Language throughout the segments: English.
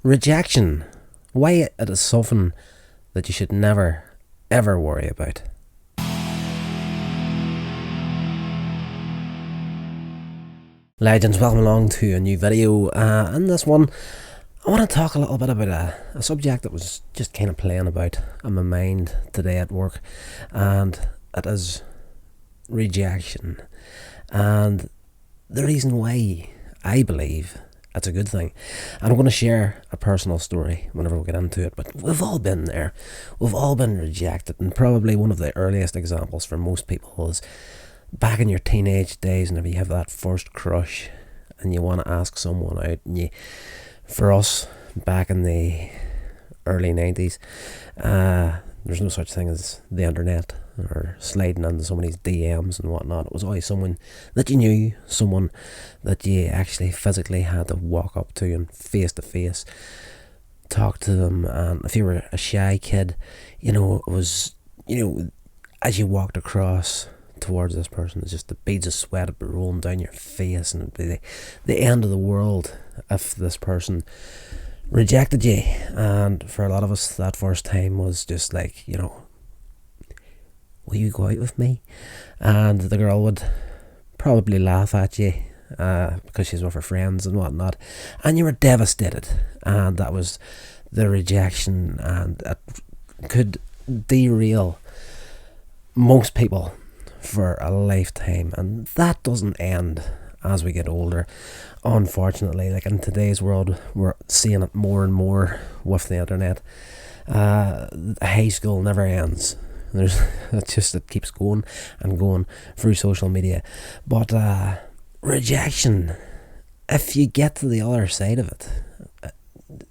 Rejection. Why it is something that you should never, ever worry about. Legends, welcome along to a new video. In this one, I want to talk a little bit about a subject that was just kind of playing about in my mind today at work, and it is rejection. And the reason why I believe it's a good thing. And I'm going to share a personal story whenever we get into it, but we've all been there. We've all been rejected, and probably one of the earliest examples for most people is back in your teenage days, whenever you have that first crush and you want to ask someone out. And for us, back in the early 90s, there's no such thing as the internet or sliding into somebody's DMs and whatnot. It was always someone that you knew, someone that you actually physically had to walk up to and face to face talk to them. And if you were a shy kid, it was, as you walked across towards this person, it's just the beads of sweat would be rolling down your face, and it'd be the end of the world if this person rejected you. And for a lot of us, that first time was just like, will you go out with me? And the girl would probably laugh at you because she's with her friends and whatnot, and you were devastated. And that was the rejection, and it could derail most people for a lifetime. And that doesn't end as we get older, unfortunately. Like in today's world, we're seeing it more and more with the internet. High school never ends. It keeps going and going through social media. But rejection, if you get to the other side of it,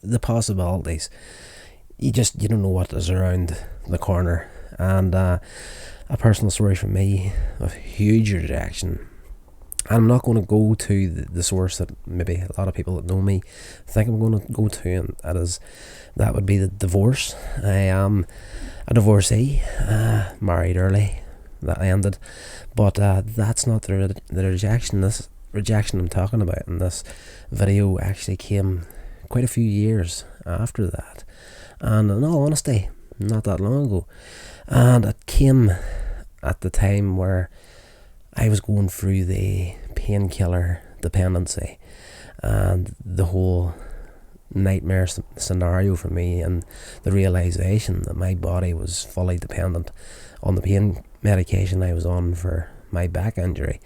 the possibilities, you don't know what is around the corner. And a personal story from me of huge rejection. I'm not going to go to the source that maybe a lot of people that know me think I'm going to go to, and that would be the divorce. I am a divorcee, married early, that ended, but that's not the rejection. This rejection I'm talking about in this video actually came quite a few years after that, and in all honesty, not that long ago. And it came at the time where I was going through the painkiller dependency and the whole nightmare scenario for me, and the realization that my body was fully dependent on the pain medication I was on for my back injury.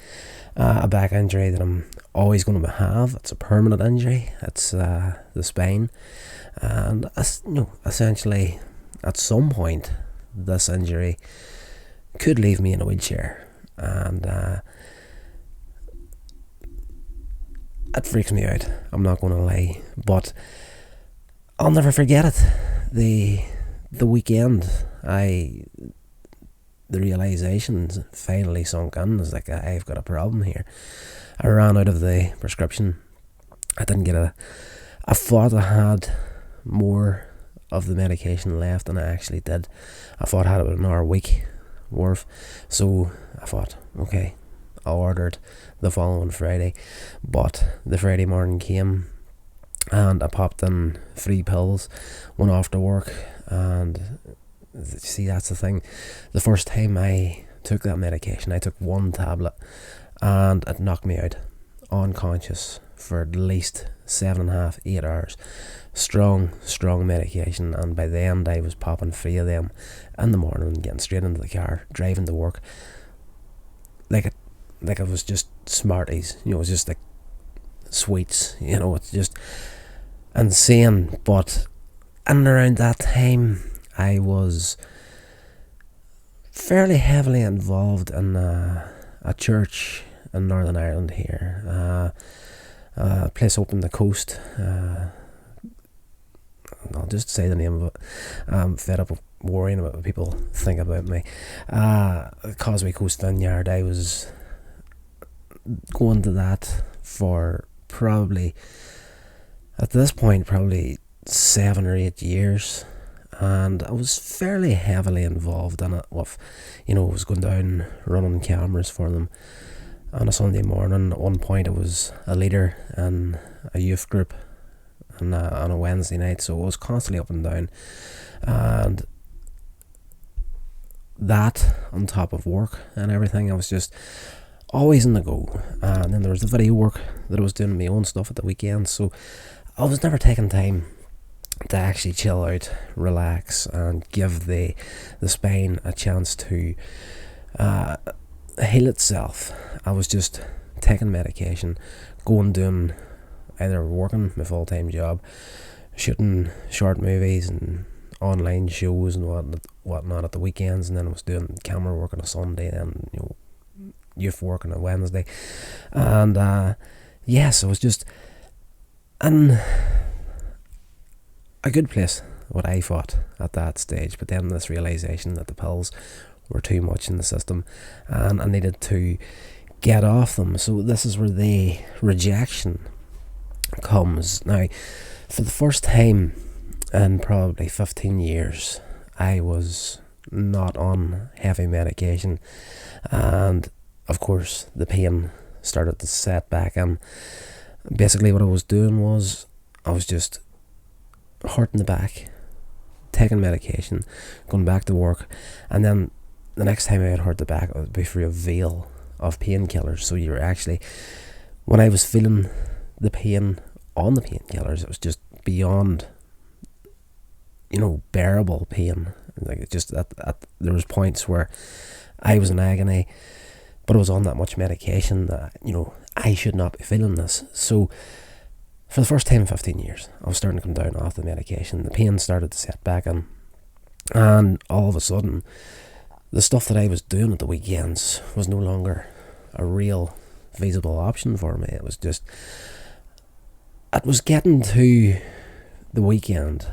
A back injury that I'm always going to have. It's a permanent injury. It's the spine, and essentially at some point this injury could leave me in a wheelchair. And it freaks me out, I'm not going to lie, but I'll never forget it. The weekend, the realization finally sunk in. It's like, I've got a problem here. I ran out of the prescription. I didn't get I thought I had more of the medication left than I actually did. I thought I had about another week worth. So I thought, okay, I ordered the following Friday, but the Friday morning came and I popped in 3 pills, one after work. And see, that's the thing, the first time I took that medication, I took 1 tablet and it knocked me out unconscious for at least 7.5, 8 hours. Strong medication, and by the end I was popping 3 of them in the morning and getting straight into the car, driving to work like it was just Smarties. It was just like sweets. It's just insane. But in and around that time, I was fairly heavily involved in a church in Northern Ireland here, a place up on the coast. I'll just say the name of it. I'm fed up with worrying about what people think about me. Causeway Coast Vineyard. I was going to that for probably, at this point, probably 7 or 8 years, and I was fairly heavily involved in it with, I was going down running cameras for them on a Sunday morning. At one point I was a leader in a youth group, on a Wednesday night, so it was constantly up and down. And that, on top of work and everything, I was just always in the go. And then there was the video work that I was doing, my own stuff at the weekends, so I was never taking time to actually chill out, relax, and give the spine a chance to heal itself. I was just taking medication, going doing either working my full-time job, shooting short movies and online shows and whatnot at the weekends, and then I was doing camera work on a Sunday, and youth work on a Wednesday, and yes, I was just in a good place, what I thought at that stage. But then this realization that the pills were too much in the system, and I needed to get off them. So this is where the rejection comes. Now, for the first time in probably 15 years, I was not on heavy medication, and of course the pain started to set back in. Basically what I was doing was I was just hurting the back, taking medication, going back to work, and then the next time I had hurt the back, it would be through a veil of painkillers. So you're actually, when I was feeling the pain on the painkillers, it was just beyond, bearable pain. Like, it just there was points where I was in agony, but I was on that much medication that I should not be feeling this. So for the first time in 15 years, I was starting to come down off the medication. The pain started to set back in, and all of a sudden, the stuff that I was doing at the weekends was no longer a real feasible option for me. It was getting to the weekend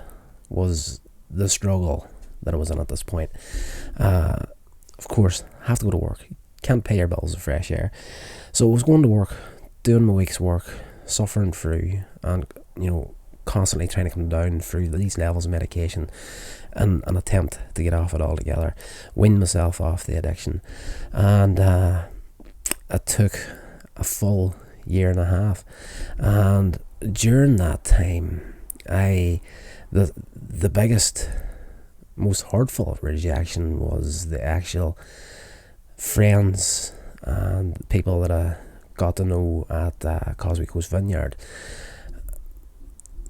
was the struggle that I was in at this point. Of course, have to go to work. Can't pay your bills with fresh air. So I was going to work, doing my week's work, suffering through, and constantly trying to come down through these levels of medication in an attempt to get off it altogether, wean myself off the addiction. And it took a full year and a half, and during that time, the biggest, most hurtful rejection was the actual friends and people that I got to know at Causeway Coast Vineyard.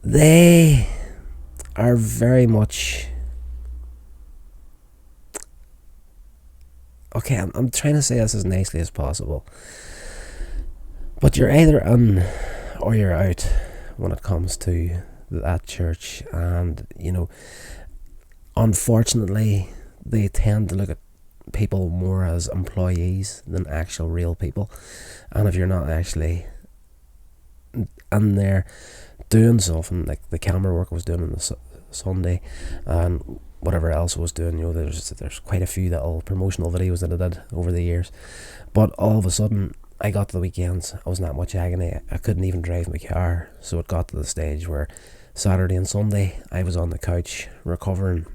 They are very much, okay, I'm trying to say this as nicely as possible, but you're either in or you're out when it comes to that church. And unfortunately, they tend to look at people more as employees than actual real people. And if you're not actually in there doing something, like the camera work I was doing on the Sunday and whatever else I was doing, there's quite a few little promotional videos that I did over the years, but all of a sudden I got to the weekends, I was in that much agony, I couldn't even drive my car. So it got to the stage where Saturday and Sunday I was on the couch recovering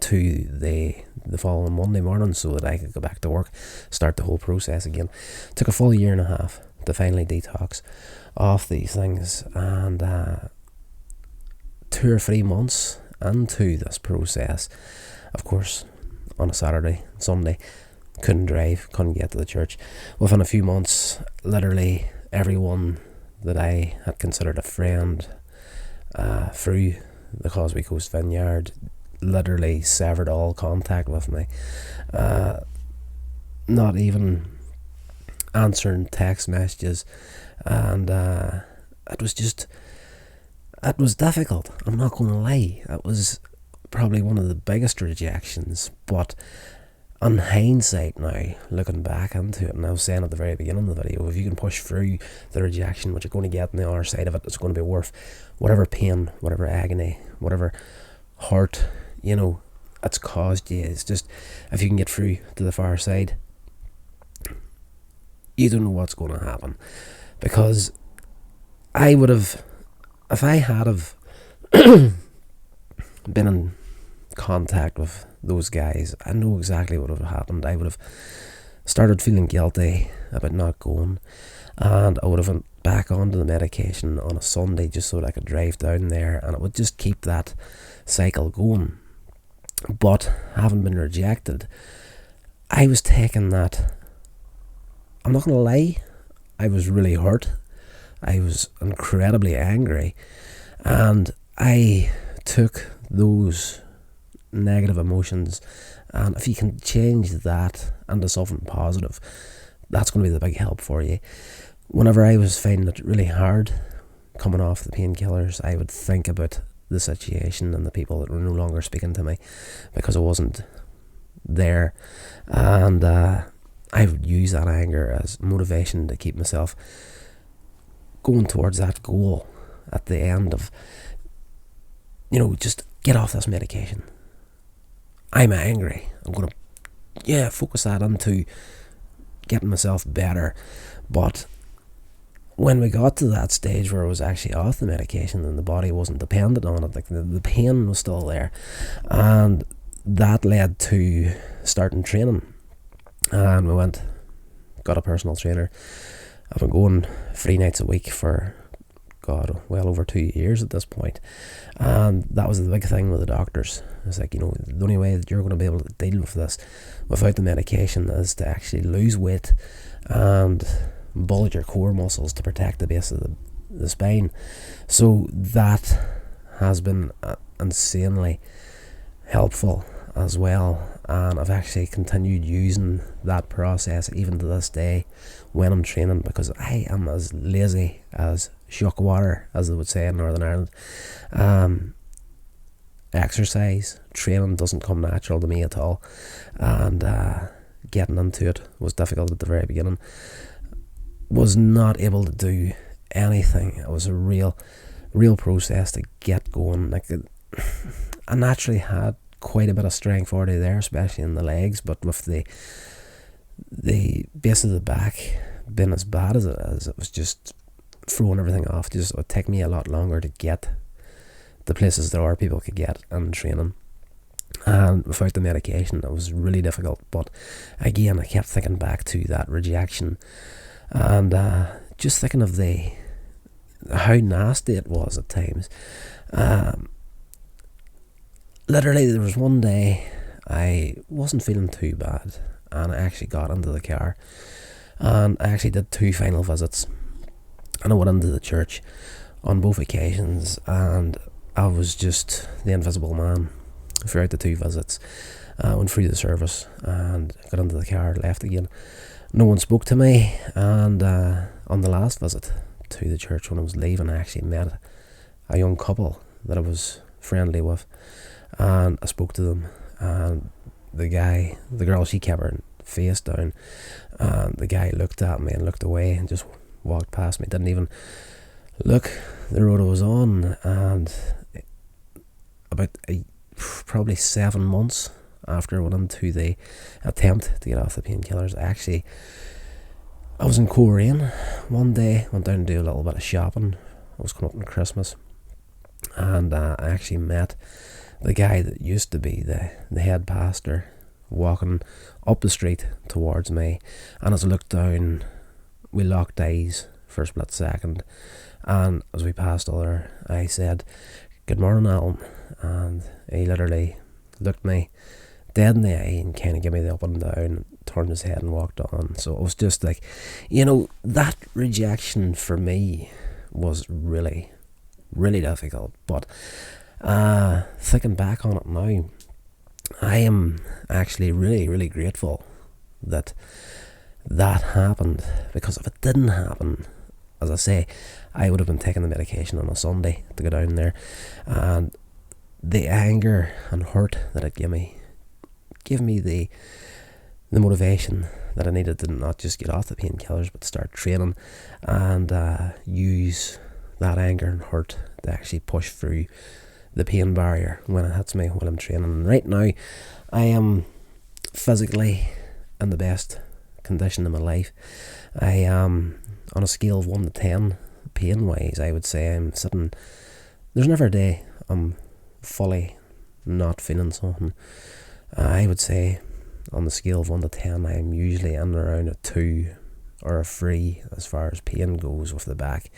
to the following Monday morning so that I could go back to work, start the whole process again. It took a full year and a half to finally detox off these things, and 2 or 3 months into this process, of course, on a Saturday, Sunday, couldn't drive, couldn't get to the church. Within a few months, literally everyone that I had considered a friend through the Causeway Coast Vineyard literally severed all contact with me. Not even answering text messages, and it was difficult. I'm not going to lie. It was probably one of the biggest rejections, but in hindsight now, looking back into it, and I was saying at the very beginning of the video, if you can push through the rejection, what you're going to get on the other side of it, it's going to be worth whatever pain, whatever agony, whatever hurt, it's caused you. It's just, if you can get through to the far side, you don't know what's going to happen. Because I would have, if I had have been in contact with those guys, I know exactly what would have happened. I would have started feeling guilty about not going, and I would have back onto the medication on a Sunday just so that I could drive down there, and it would just keep that cycle going. But having been rejected, I was taking that. I'm not going to lie, I was really hurt. I was incredibly angry, and I took those negative emotions, and if you can change that into something positive, that's going to be the big help for you. Whenever I was finding it really hard coming off the painkillers, I would think about the situation and the people that were no longer speaking to me because I wasn't there, and I would use that anger as motivation to keep myself going towards that goal at the end of, just get off this medication. I'm angry. I'm going to focus that into getting myself better. But when we got to that stage where I was actually off the medication and the body wasn't dependent on it, like the pain was still there, and that led to starting training. And we got a personal trainer. I've been going 3 nights a week for well over 2 years at this point. And that was the big thing with the doctors. It's like, the only way that you're going to be able to deal with this without the medication is to actually lose weight and bulge your core muscles to protect the base of the spine. So that has been insanely helpful as well, and I've actually continued using that process even to this day when I'm training, because I am as lazy as shuck water, as they would say in Northern Ireland. Exercise training doesn't come natural to me at all, and getting into it was difficult at the very beginning. Was not able to do anything. It was a real process to get going. Like, I naturally had quite a bit of strength already there, especially in the legs, but with the base of the back being as bad as it is, it was just throwing everything off. It would take me a lot longer to get the places there are people could get in training, and without the medication it was really difficult. But again, I kept thinking back to that rejection, and just thinking of how nasty it was at times. Literally, there was one day I wasn't feeling too bad, and I actually got into the car, and I actually did 2 final visits, and I went into the church on both occasions, and I was just the invisible man throughout the 2 visits. I went through the service and got into the car, left again. No one spoke to me, and on the last visit to the church, when I was leaving, I actually met a young couple that I was friendly with, and I spoke to them, and the girl, she kept her face down, and the guy looked at me and looked away and just walked past me, didn't even look the road I was on. And about probably 7 months after I went into the attempt to get off the painkillers, I was in Korean one day, went down to do a little bit of shopping. I was coming up on Christmas, and I actually met the guy that used to be the head pastor, walking up the street towards me, and as I looked down, we locked eyes for a split second, and as we passed other, I said, "Good morning, Alan," and he literally looked me dead in the eye and kind of gave me the up and down, turned his head and walked on. So it was just like, that rejection for me was really, really difficult. But thinking back on it now, I am actually really, really grateful that happened, because if it didn't happen, as I say, I would have been taking the medication on a Sunday to go down there, and the anger and hurt that it gave me the motivation that I needed to not just get off the painkillers but start training, and use that anger and hurt to actually push through the pain barrier when it hits me while I'm training. And right now I am physically in the best condition in my life. I am on a scale of 1 to 10 pain wise, I would say I'm sitting, there's never a day I'm fully not feeling something. I would say on the scale of 1 to 10 I'm usually in around a 2, or are free as far as pain goes with the back.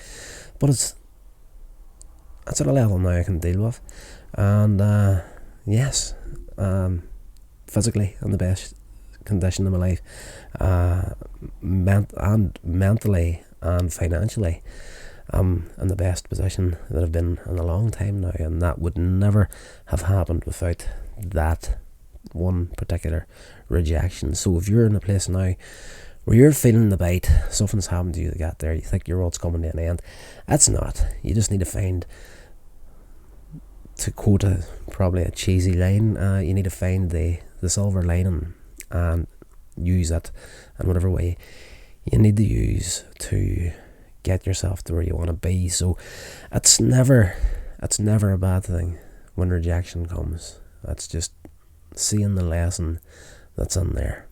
But it's at a level now I can deal with, and yes, physically in the best condition of my life, and mentally and financially. I'm in the best position that I've been in a long time now, and that would never have happened without that one particular rejection. So if you're in a place now where you're feeling the bite, something's happened to you to get there, you think your world's coming to an end, it's not. You just need to find, to quote probably a cheesy line, you need to find the silver lining and use it in whatever way you need to use to get yourself to where you want to be. So it's never a bad thing when rejection comes. It's just seeing the lesson that's in there.